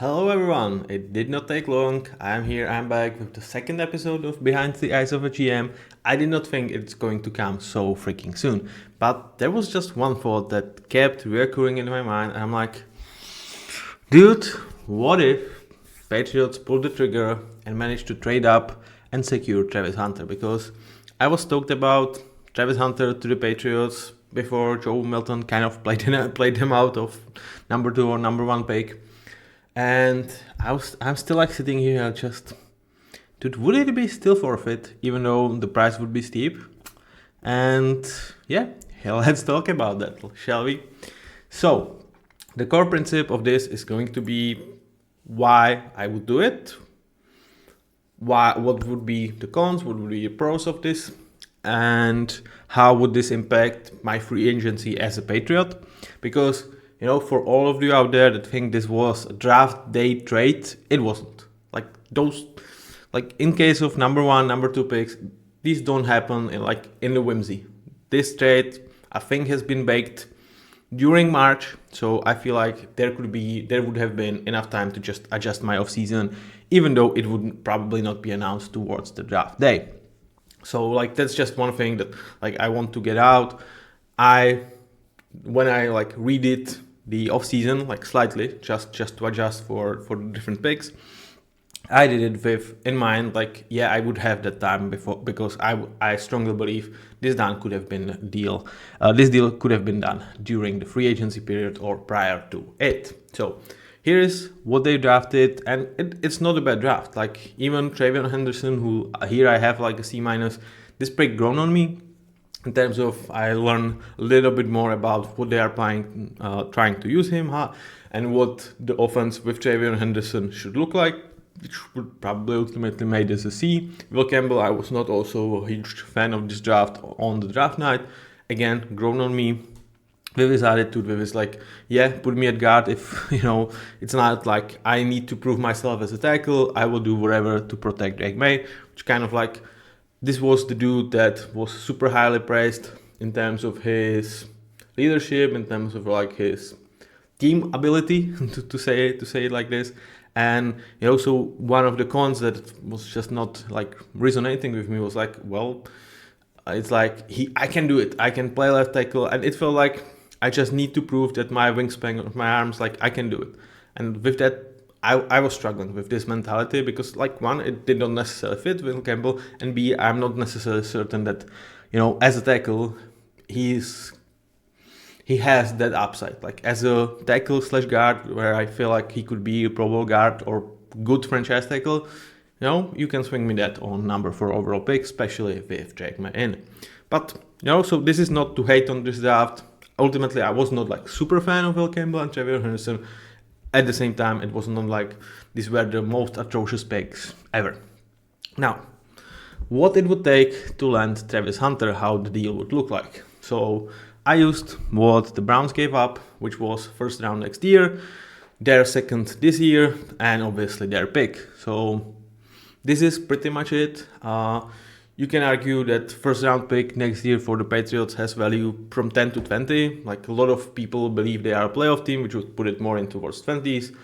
Hello everyone, it did not take long. I'm here, I'm back with the second episode of Behind the Eyes of a GM. I did not think it's going to come so freaking soon, but there was just one thought that kept reoccurring in my mind, and I'm like, dude, what if Patriots pulled the trigger and managed to trade up and secure Travis Hunter? Because I was talked about Travis Hunter to the Patriots before Joe Milton kind of played him out of number 2 or number 1 pick. And I'm still like sitting here just, dude, would it be still forfeit even though the price would be steep? And yeah, let's talk about that, shall we? So the core principle of this is going to be why I would do it, what would be the cons, what would be the pros of this, and how would this impact my free agency as a Patriot? Because for all of you out there that think this was a draft day trade, it wasn't. In case of number 1, number 2 picks, these don't happen in the whimsy. This trade, I think, has been baked during March, so I feel like there would have been enough time to just adjust my offseason, even though it would probably not be announced towards the draft day. So that's just one thing that I want to get out. When I redid the offseason slightly, just to adjust for the different picks, I did it with in mind I would have that time before, because I strongly believe this deal could have been done during the free agency period or prior to it. So here is what they drafted, and it's not a bad draft. Even Travion Henderson, who here I have a C-, this pick grown on me in terms of I learn a little bit more about what they are trying to use him, and what the offense with Travion Henderson should look like, which would probably ultimately make this a C. Will Campbell, I was not also a huge fan of this draft on the draft night. Again, grown on me with his attitude, with his put me at guard if, it's not I need to prove myself as a tackle. I will do whatever to protect Drake Maye, which kind of this was the dude that was super highly praised in terms of his leadership, in terms of his team ability to say it like this. And so one of the cons that was just not resonating with me was it's I can do it. I can play left tackle, and it felt like I just need to prove that my wingspan of my arms, I can do it. And with that, I was struggling with this mentality because, one, it did not necessarily fit Will Campbell, and B, I'm not necessarily certain that, as a tackle, he has that upside. As a tackle / guard, where I feel like he could be a Pro Bowl guard or good franchise tackle, you can swing me that on number 4 overall pick, especially with Drake Maye in. But, so this is not to hate on this draft. Ultimately, I was not super fan of Will Campbell and Travion Henderson. At the same time, it was not these were the most atrocious picks ever. Now, what it would take to land Travis Hunter, how the deal would look like. So I used what the Browns gave up, which was first round next year, their second this year, and obviously their pick. So this is pretty much it. You can argue that first round pick next year for the Patriots has value from 10 to 20. A lot of people believe they are a playoff team, which would put it more in towards 20s.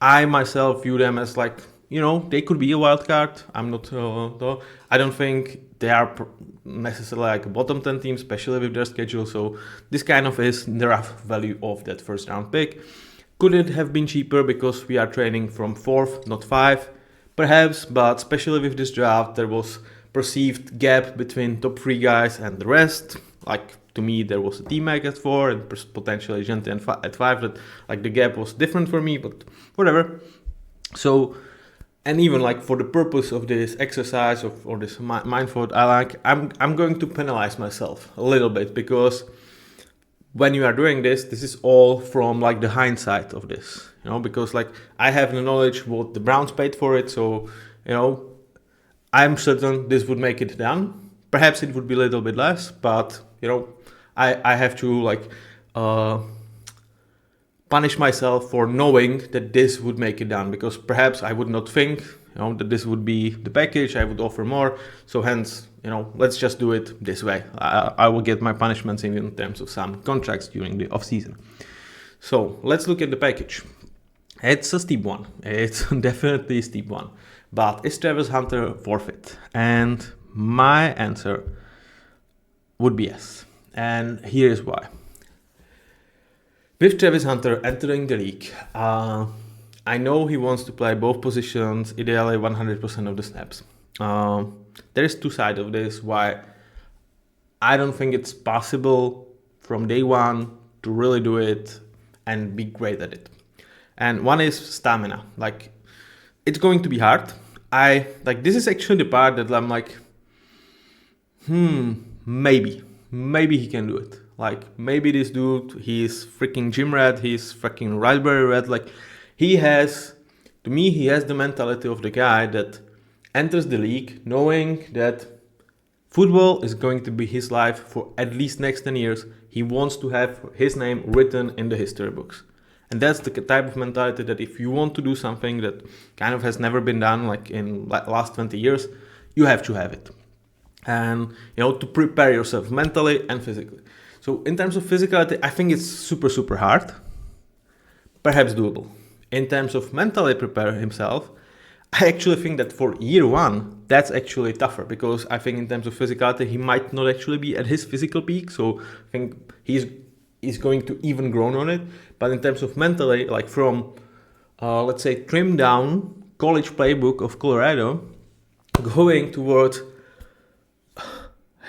I myself view them as they could be a wild card. I'm not, I don't think they are necessarily a bottom 10 team, especially with their schedule. So this kind of is the rough value of that first round pick. Could it have been cheaper because we are trading from 4th, not 5? Perhaps, but especially with this draft, there was perceived gap between top 3 guys and the rest. To me, there was a T-Mac at 4 and potentially Gente at 5. That the gap was different for me, but whatever. So, and even for the purpose of this exercise or this mind thought, I'm going to penalize myself a little bit, because when you are doing this is all from the hindsight of this, because I have the knowledge what the Browns paid for it, so I'm certain this would make it done. Perhaps it would be a little bit less, but I have to punish myself for knowing that this would make it done, because perhaps I would not think that this would be the package. I would offer more. So hence, let's just do it this way. I will get my punishments in terms of some contracts during the off season. So let's look at the package. It's a steep one. It's definitely a steep one. But is Travis Hunter worth it? And my answer would be yes. And here's why. With Travis Hunter entering the league, I know he wants to play both positions, ideally 100% of the snaps. There is two sides of this why I don't think it's possible from day one to really do it and be great at it. And one is stamina. Like, it's going to be hard. This is actually the part that I'm like, maybe he can do it. Like, maybe this dude, he's freaking gym rat, he's freaking raspberry rat. Like, he has the mentality of the guy that enters the league knowing that football is going to be his life for at least next 10 years. He wants to have his name written in the history books. And that's the type of mentality that if you want to do something that kind of has never been done, like in last 20 years, you have to have it. And, to prepare yourself mentally and physically. So in terms of physicality, I think it's super, super hard, perhaps doable. In terms of mentally prepare himself, I actually think that for year one, that's actually tougher, because I think in terms of physicality, he might not actually be at his physical peak. So I think he's going to even grow on it. But in terms of mentally, like from, let's say, trimmed down college playbook of Colorado, going towards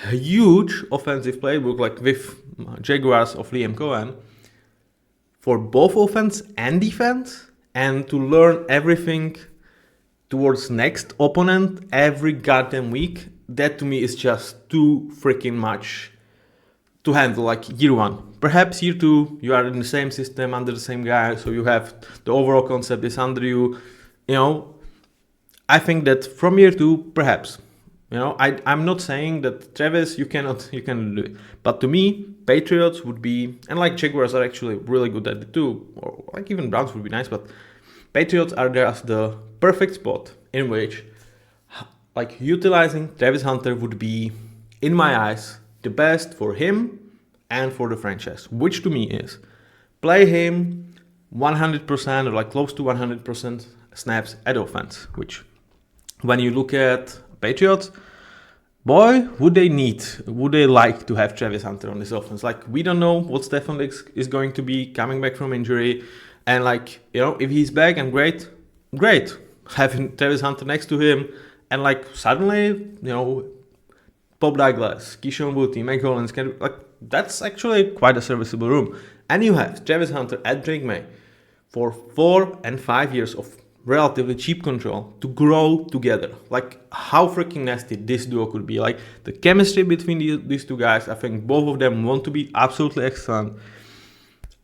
a huge offensive playbook, like with Jaguars of Liam Cohen, for both offense and defense, and to learn everything towards next opponent every goddamn week, that to me is just too freaking much to handle. Like year one. Perhaps year two, you are in the same system under the same guy, so you have the overall concept is under you. I think that from year two, perhaps. I'm not saying that Travis, you cannot do it. But to me, Patriots would be, and like Jaguars are actually really good at it too, or like even Browns would be nice, but Patriots are there as the perfect spot in which, like, utilizing Travis Hunter would be, in my eyes, the best for him and for the franchise, which to me is play him 100% or like close to 100% snaps at offense, which when you look at Patriots, boy, would they like to have Travis Hunter on this offense. Like, we don't know what Stefan Diggs is going to be coming back from injury. And like, if he's back and great. Having Travis Hunter next to him, and like suddenly, Bob Douglas, Keyshawn Booty, Mike Hollins, that's actually quite a serviceable room. And you have Travis Hunter at Drake Maye for 4 and 5 years of relatively cheap control to grow together. Like, how freaking nasty this duo could be. Like, the chemistry between these two guys, I think both of them want to be absolutely excellent.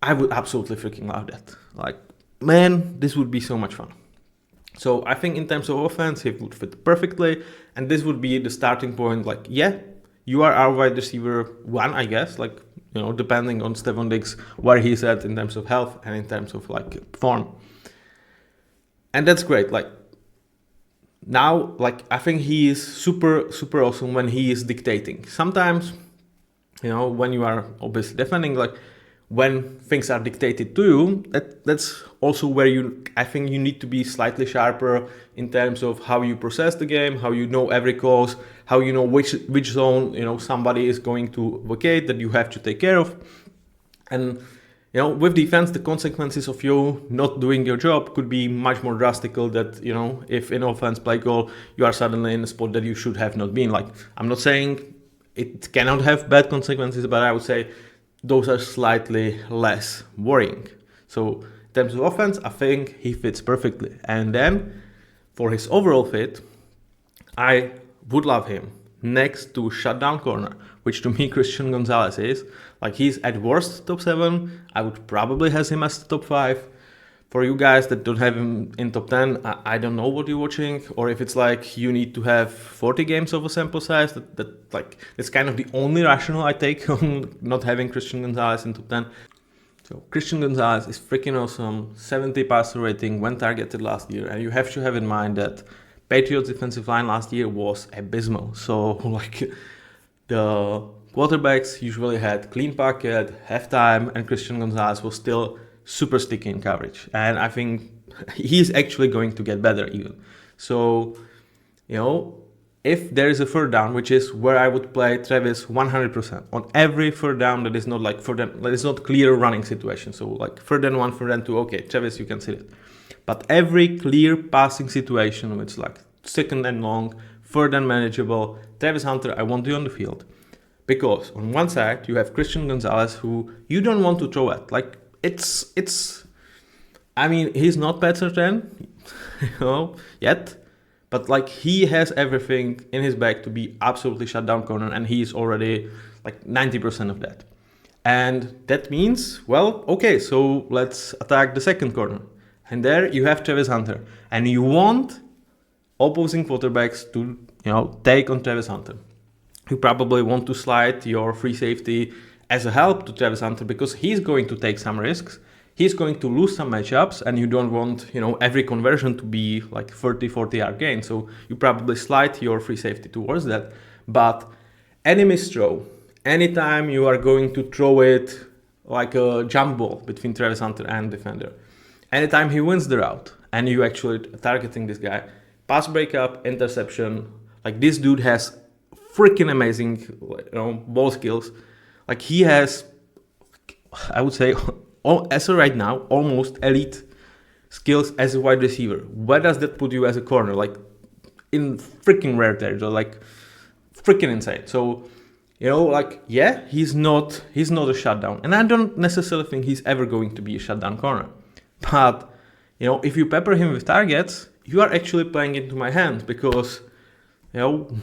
I would absolutely freaking love that. Like, man, this would be so much fun. So I think in terms of offense, he would fit perfectly, and this would be the starting point. Like, yeah, you are our wide receiver one, I guess, like, depending on Stefan Diggs, where he's at in terms of health and in terms of like form. And that's great. Like, now, like, I think he is super, super awesome when he is dictating. Sometimes, when you are obviously defending, like, when things are dictated to you, that's also where I think you need to be slightly sharper in terms of how you process the game, how you know every cause, how you know which zone, somebody is going to vacate that you have to take care of. And, with defense, the consequences of you not doing your job could be much more drastical that, if in offense play call, you are suddenly in a spot that you should have not been. Like, I'm not saying it cannot have bad consequences, but I would say those are slightly less worrying. So in terms of offense, I think he fits perfectly. And then for his overall fit, I would love him next to shutdown corner, which to me Christian Gonzalez is. Like, he's at worst top 7. I would probably have him as top 5. For you guys that don't have him in top 10, I don't know what you're watching, or if it's like you need to have 40 games of a sample size. That's kind of the only rationale I take on not having Christian Gonzalez in top 10. So Christian Gonzalez is freaking awesome. 70 passer rating when targeted last year, and you have to have in mind that Patriots defensive line last year was abysmal. So like, the quarterbacks usually had clean pocket, halftime, and Christian Gonzalez was still super sticky in coverage. And I think he's actually going to get better even. So, if there is a third down, which is where I would play Travis 100% on every third down that is not like that is not clear running situation. So like third and 1, third and 2, okay, Travis, you can sit it. But every clear passing situation, which is like second and long, third and manageable, Travis Hunter, I want you on the field. Because on one side, you have Christian Gonzalez, who you don't want to throw at. Like, I mean, he's not better than, yet. But like, he has everything in his bag to be absolutely shut down corner, and he's already like 90% of that. And that means, well, okay, so let's attack the second corner. And there you have Travis Hunter. And you want opposing quarterbacks to, take on Travis Hunter. You probably want to slide your free safety as a help to Travis Hunter because he's going to take some risks. He's going to lose some matchups, and you don't want, every conversion to be like 30, 40-yard gain. So you probably slide your free safety towards that. But any misthrow, anytime you are going to throw it like a jump ball between Travis Hunter and defender, anytime he wins the route and you actually targeting this guy, pass breakup, interception, like this dude has freaking amazing, ball skills. Like he has, I would say, as of right now, almost elite skills as a wide receiver. Where does that put you as a corner? Like in freaking rare territory, like freaking insane. So, he's not a shutdown, and I don't necessarily think he's ever going to be a shutdown corner. But if you pepper him with targets, you are actually playing into my hand because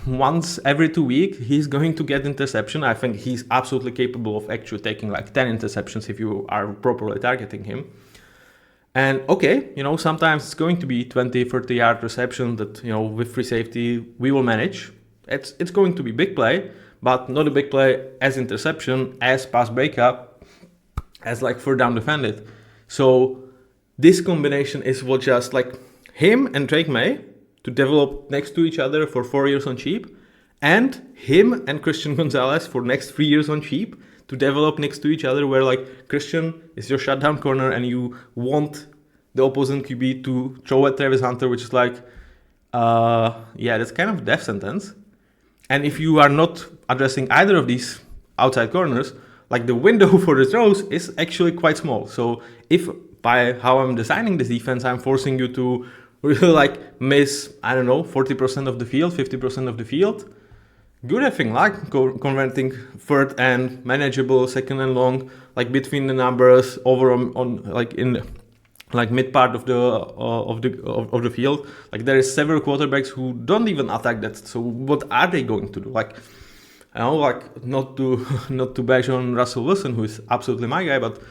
once every 2 weeks, he's going to get interception. I think he's absolutely capable of actually taking like 10 interceptions if you are properly targeting him. And okay, sometimes it's going to be 20, 30-yard reception that, with free safety, we will manage. It's going to be big play, but not a big play as interception, as pass breakup, as like third down defended. So this combination is what just like him and Drake Maye to develop next to each other for 4 years on cheap, and him and Christian Gonzalez for next 3 years on cheap to develop next to each other, where like Christian is your shutdown corner and you want the opposing QB to throw at Travis Hunter, which is like, that's kind of a death sentence. And if you are not addressing either of these outside corners, like the window for the throws is actually quite small. So if by how I'm designing this defense, I'm forcing you to really like miss, 40% of the field, 50% of the field, good effing luck converting third and manageable, second and long, like between the numbers over on like in like mid part of the field. Like there is several quarterbacks who don't even attack that. So what are they going to do? Like not to bash on Russell Wilson, who is absolutely my guy, but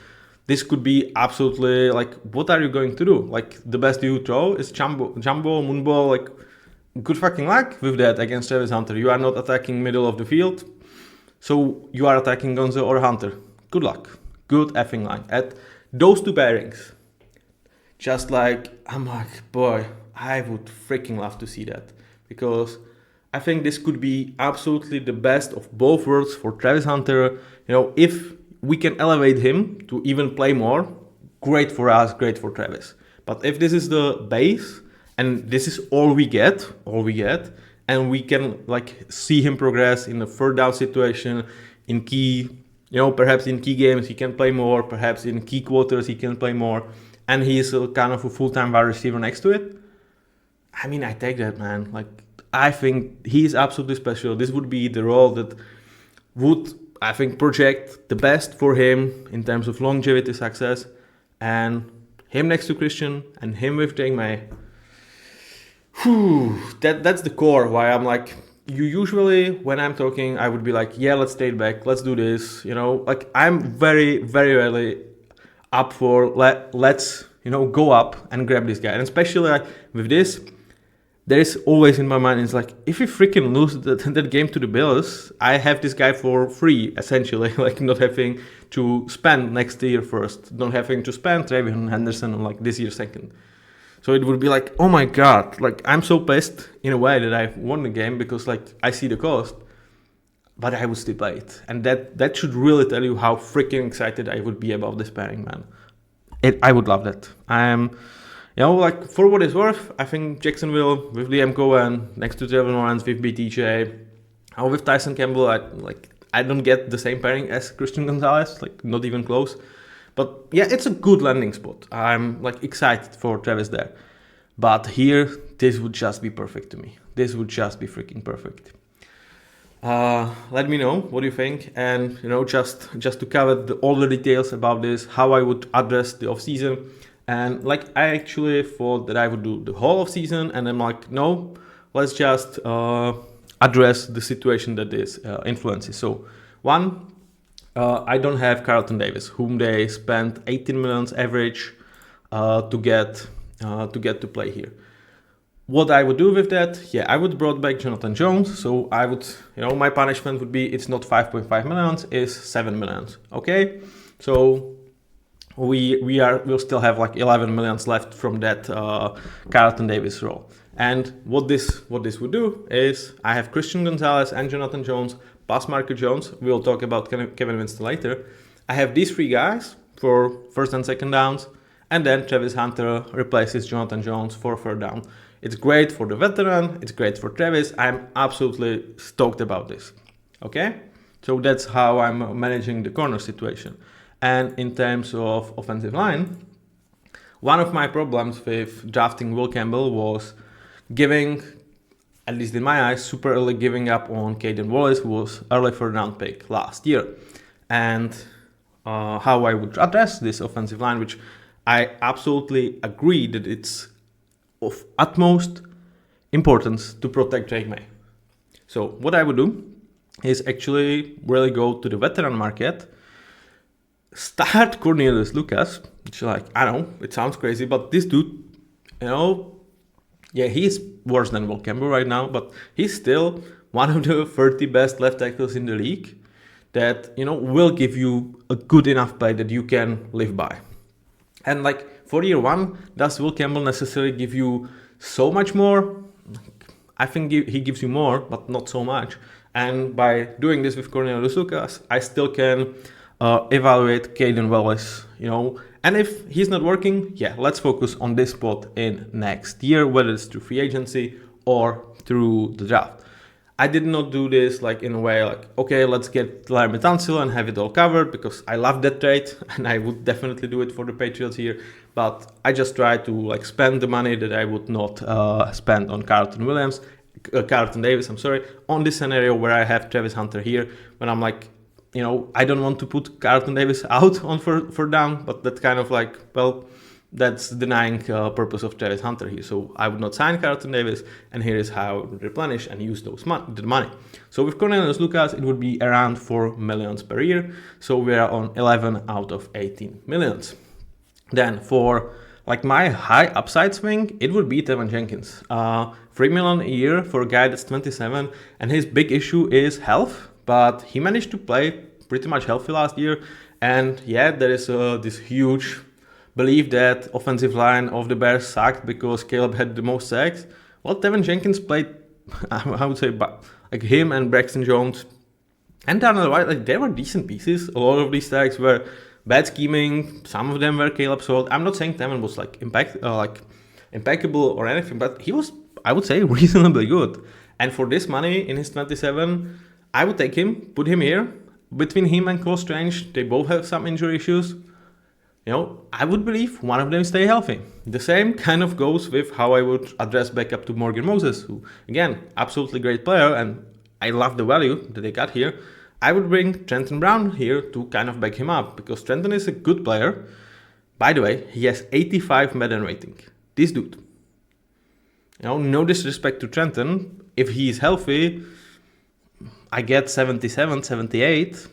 this could be absolutely like, what are you going to do? Like the best you throw is jumbo, moonball, like good fucking luck with that against Travis Hunter. You are not attacking middle of the field, so you are attacking Gonzo or Hunter. Good luck. Good effing luck. At those two pairings, just like, I'm like, boy, I would freaking love to see that. Because I think this could be absolutely the best of both worlds for Travis Hunter. If we can elevate him to even play more, great for us, great for Travis. But if this is the base and this is all we get, and we can like see him progress in a third down situation, in key, perhaps in key games he can play more, perhaps in key quarters he can play more, and he is a kind of a full-time wide receiver next to it. I mean, I take that, man. Like, I think he is absolutely special. This would be the role that would, I think, project the best for him in terms of longevity success, and him next to Christian and him with Drake Maye. That's the core why I'm like, you usually, when I'm talking, I would be like, yeah, let's stay back, let's do this, like I'm very, very rarely up for let's, go up and grab this guy. And especially like with this, there is always in my mind, it's like, if we freaking lose that game to the Bills, I have this guy for free, essentially, like not having to spend next year first, not having to spend Travion Henderson on like this year second. So it would be like, oh my God, like I'm so pissed in a way that I won the game because like I see the cost, but I would still play it. And that should really tell you how freaking excited I would be about this pairing, man. I would love that. like for what it's worth, I think Jacksonville with Liam Cohen next to Trevor Lawrence with BTJ, or with Tyson Campbell, I don't get the same pairing as Christian Gonzalez, like not even close. But yeah, it's a good landing spot. I'm like excited for Travis there. But here, this would just be perfect to me. This would just be freaking perfect. Let me know what you think, and just to cover all the details about this, how I would address the off season. And like I actually thought that I would do the whole off season, and I'm like, no, let's just address the situation that this influences. So one, I don't have Carlton Davis, whom they spent 18 million average to get to play here. What I would do with that, I would brought back Jonathan Jones. So I would, my punishment would be, it's not 5.5 million, it's 7 million. Okay, so we'll still have like 11 million left from that Carlton Davis role. And what this would do is, I have Christian Gonzalez and Jonathan Jones, plus Marco Jones. We'll talk about Kevin Winston later. I have these three guys for first and second downs, and then Travis Hunter replaces Jonathan Jones for third down. It's great for the veteran, it's great for Travis. I'm absolutely stoked about this. Okay? So that's how I'm managing the corner situation. And in terms of offensive line, one of my problems with drafting Will Campbell was giving, at least in my eyes, super early giving up on Caden Wallace, who was early third round pick last year. And how I would address this offensive line, which I absolutely agree that it's of utmost importance to protect Drake Maye. So what I would do is actually really go to the veteran market, start Cornelius Lucas, which I know, it sounds crazy, but this dude, he's worse than Will Campbell right now, but he's still one of the 30 best left tackles in the league that, will give you a good enough play that you can live by. And for year one, does Will Campbell necessarily give you so much more? I think he gives you more, but not so much. And by doing this with Cornelius Lucas, I still can evaluate Caden Wallace, And if he's not working, let's focus on this spot in next year, whether it's through free agency or through the draft. I did not do this in a way okay, let's get Larry Tunsil and have it all covered, because I love that trade and I would definitely do it for the Patriots here. But I just try to spend the money that I would not spend on Carlton Davis, on this scenario where I have Travis Hunter here, when I'm I don't want to put Carlton Davis out on for down, but that's kind of that's denying purpose of Travis Hunter here. So I would not sign Carlton Davis, and here is how I would replenish and use the money. So with Cornelius Lucas, it would be around 4 million per year. So we are on 11 out of 18 millions. Then for my high upside swing, it would be Tevin Jenkins. 3 million a year for a guy that's 27, and his big issue is health, but he managed to play pretty much healthy last year. And there is this huge belief that offensive line of the Bears sucked because Caleb had the most sacks. Well, Tevin Jenkins played, I would say, him and Braxton Jones and Darnell White, they were decent pieces. A lot of these sacks were bad scheming. Some of them were Caleb sold. I'm not saying Tevin was impeccable or anything, but he was, I would say, reasonably good. And for this money in his 27, I would take him, put him here. Between him and Cole Strange, they both have some injury issues. I would believe one of them stay healthy. The same kind of goes with how I would address backup to Morgan Moses, who, again, absolutely great player, and I love the value that they got here. I would bring Trenton Brown here to kind of back him up, because Trenton is a good player. By the way, he has 85 Madden rating. This dude. No disrespect to Trenton. If he is healthy, I get 77, 78.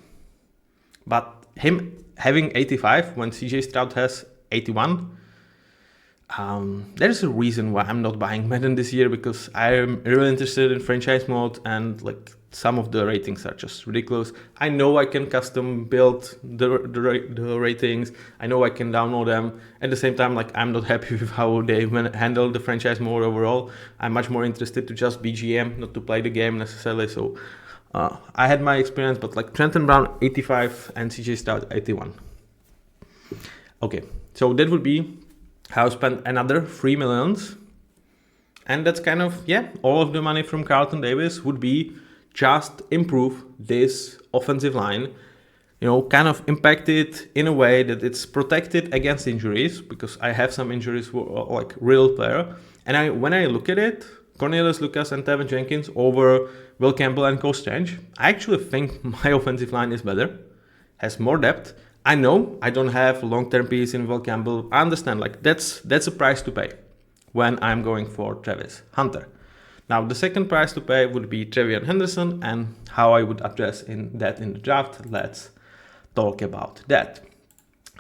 But him having 85 when CJ Stroud has 81, there's a reason why I'm not buying Madden this year, because I'm really interested in franchise mode, and some of the ratings are just ridiculous. I know I can custom build the ratings. I know I can download them. At the same time, I'm not happy with how they handle the franchise mode overall. I'm much more interested to just be GM, not to play the game necessarily. So I had my experience, but Trenton Brown 85 and CJ Stroud 81. Okay, so that would be I'll spend another 3 millions. And that's kind of, yeah, all of the money from Carlton Davis would be just improve this offensive line, kind of impact it in a way that it's protected against injuries, because I have some injuries who are like real player. And when I look at it, Cornelius Lucas and Tevin Jenkins over Will Campbell and Cole Strange, I actually think my offensive line is better, has more depth. I know I don't have long-term piece in Will Campbell. I understand, like that's a price to pay when I'm going for Travis Hunter. Now, the second price to pay would be Trevion Henderson, and how I would address in the draft. Let's talk about that.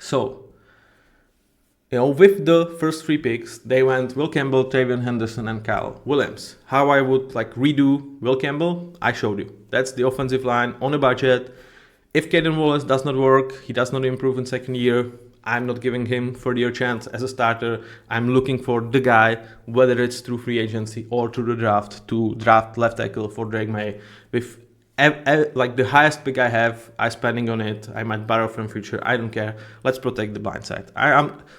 So, with the first 3 picks, they went Will Campbell, Trevion Henderson, and Kyle Williams. How I would redo Will Campbell, I showed you. That's the offensive line on a budget. If Caden Wallace does not work, he does not improve in second year, I'm not giving him third-year chance as a starter. I'm looking for the guy, whether it's through free agency or through the draft, to draft left tackle for Drake Maye. With the highest pick I have, I'm spending on it. I might borrow from future. I don't care. Let's protect the blind side.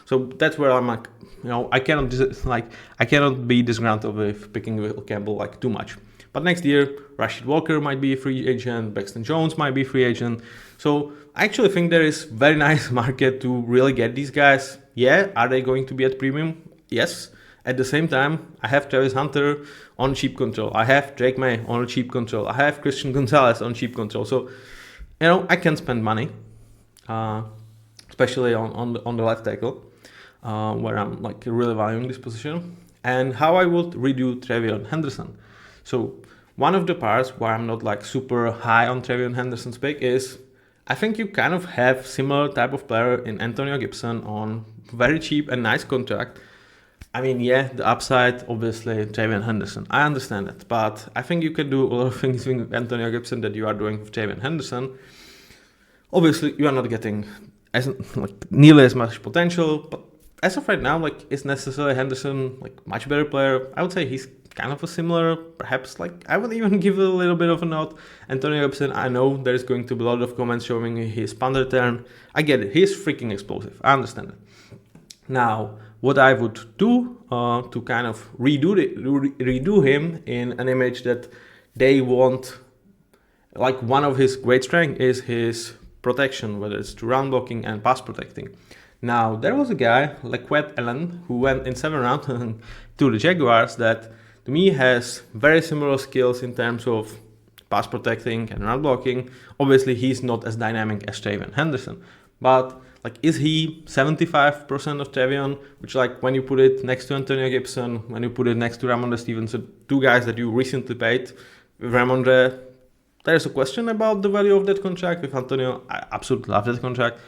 So that's where I'm like, I cannot be disgruntled with picking Will Campbell too much. But next year, Rashid Walker might be a free agent, Braxton Jones might be a free agent. So I actually think there is very nice market to really get these guys. Yeah, are they going to be at premium? Yes. At the same time, I have Travis Hunter on cheap control. I have Drake Maye on cheap control. I have Christian Gonzalez on cheap control. So, I can spend money, especially on the left tackle, where I'm really valuing this position. And how I would redo Trevion Henderson. So one of the parts where I'm not super high on Trevion Henderson's pick is I think you kind of have similar type of player in Antonio Gibson on very cheap and nice contract. I mean, yeah, the upside, obviously, Trevion Henderson. I understand that. But I think you can do a lot of things with Antonio Gibson that you are doing with Trevion Henderson. Obviously, you are not getting nearly as much potential. But as of right now, is necessarily Henderson much better player? I would say he's kind of a similar, perhaps I would even give a little bit of a note. Antonio Gibson, I know there's going to be a lot of comments showing his punt return. I get it, he's freaking explosive. I understand it. Now, what I would do to kind of redo him in an image that they want, one of his great strengths is his protection, whether it's to run blocking and pass protecting. Now, there was a guy, Laquette Allen, who went in 7th round to the Jaguars that to me has very similar skills in terms of pass protecting and run blocking. Obviously, he's not as dynamic as Trevion Henderson, but is he 75% of Trevion? Which when you put it next to Antonio Gibson, when you put it next to Ramondre Stevenson, 2 guys that you recently paid. With Ramondre, there's a question about the value of that contract. With Antonio, I absolutely love that contract.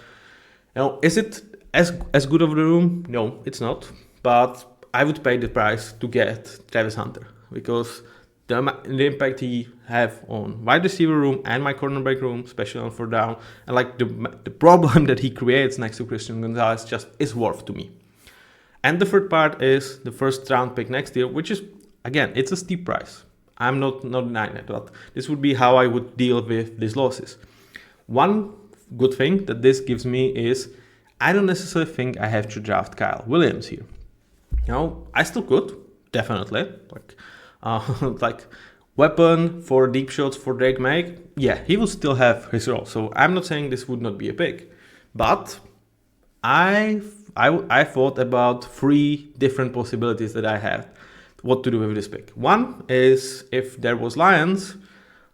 Is it as good of the room? No, it's not. But I would pay the price to get Travis Hunter, because the impact he have on wide receiver room and my cornerback room, especially on 4th down, and the problem that he creates next to Christian Gonzalez just is worth to me. And the third part is the 1st round pick next year, which is, again, it's a steep price. I'm not denying it, but this would be how I would deal with these losses. One good thing that this gives me is I don't necessarily think I have to draft Kyle Williams here. I still could, definitely. Weapon for deep shots for Drake Maye, yeah, he will still have his role. So I'm not saying this would not be a pick, but I thought about 3 different possibilities that I had what to do with this pick. One is if there was Lions,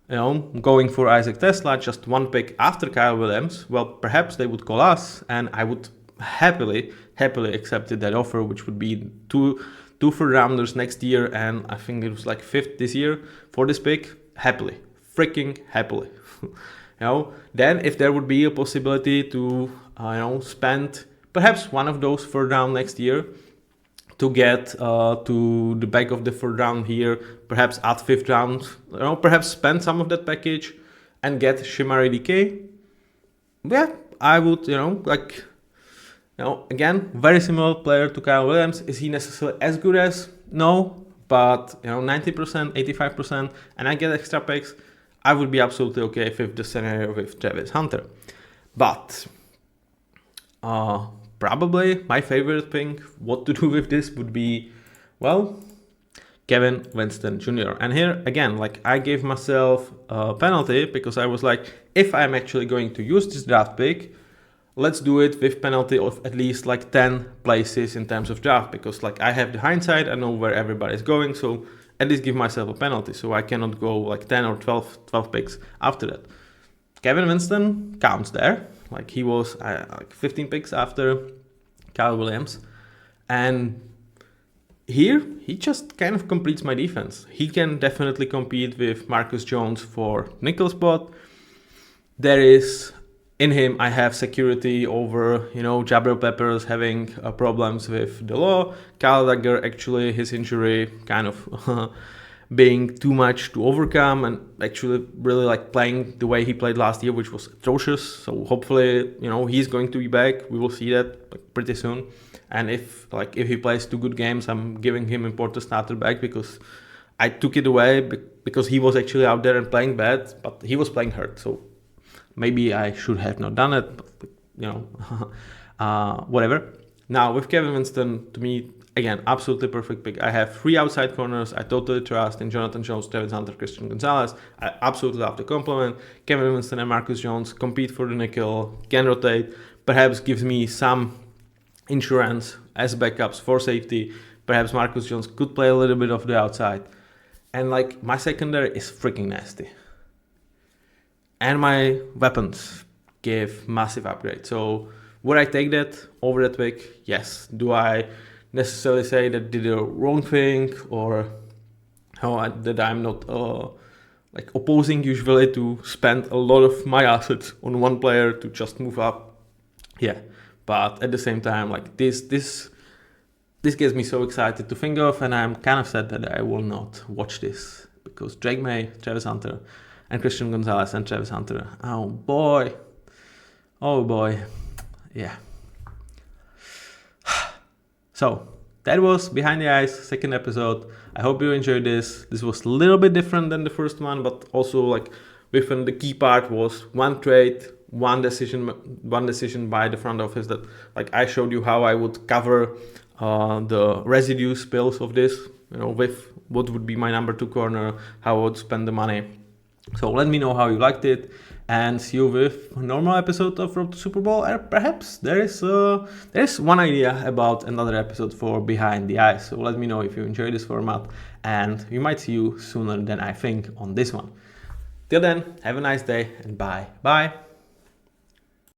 going for Isaac Tesla, just 1 pick after Kyle Williams, well, perhaps they would call us, and I would happily accepted that offer, which would be two 3rd rounders next year, and I think it was 5th this year for this pick. Freaking happily. Then if there would be a possibility to spend perhaps one of those 3rd round next year to get to the back of the 3rd round here, perhaps at 5th round, perhaps spend some of that package and get Shemari DK. Yeah, I would, again, very similar player to Kyle Williams. Is he necessarily as good as? No, but 90%, 85%, and I get extra picks. I would be absolutely okay with the scenario with Travis Hunter. But probably my favorite thing, what to do with this would be, well, Kevin Winston Jr. And here again, like I gave myself a penalty because I was like, if I'm actually going to use this draft pick, let's do it with penalty of at least like 10 places in terms of draft, because like I have the hindsight, I know where everybody's going, so at least give myself a penalty so I cannot go like 10 or 12 picks after that. Kevin Winston counts there, like he was like 15 picks after Kyle Williams, and here, he just kind of completes my defense. He can definitely compete with Marcus Jones for nickel spot. There is, in him, I have security over, Jabril Peppers having problems with the law. Kyle Dagger, actually, his injury kind of being too much to overcome, and actually really like playing the way he played last year, which was atrocious. So hopefully, he's going to be back. We will see that like, pretty soon. And if he plays 2 good games, I'm giving him important starter back, because I took it away because he was actually out there and playing bad, but he was playing hurt. So maybe I should have not done it, but, whatever. Now with Kevin Winston, to me, again, absolutely perfect pick. I have 3 outside corners I totally trust in Jonathan Jones, Travis Hunter, Christian Gonzalez. I absolutely love the compliment. Kevin Winston and Marcus Jones compete for the nickel, can rotate, perhaps gives me some insurance as backups for safety. Perhaps Marcus Jones could play a little bit of the outside. And like my secondary is freaking nasty. And my weapons give massive upgrade. So would I take that over that pick? Yes. Do I necessarily say that did the wrong thing, or that I'm not like opposing usually to spend a lot of my assets on one player to just move up? Yeah. But at the same time, like this gets me so excited to think of, and I'm kind of sad that I will not watch this, because Drake Maye, Travis Hunter, and Christian Gonzalez and Travis Hunter. Oh boy, yeah. So that was Behind the Eyes, second episode. I hope you enjoyed this. This was a little bit different than the first one, but also like within the key part was one trade, one decision by the front office, that like I showed you how I would cover the residue spills of this, with what would be my number 2 corner, how I would spend the money. So let me know how you liked it, and see you with a normal episode of Road to Super Bowl. Or perhaps there is one idea about another episode for Behind the Eyes. So let me know if you enjoy this format, and we might see you sooner than I think on this one. Till then, have a nice day, and bye.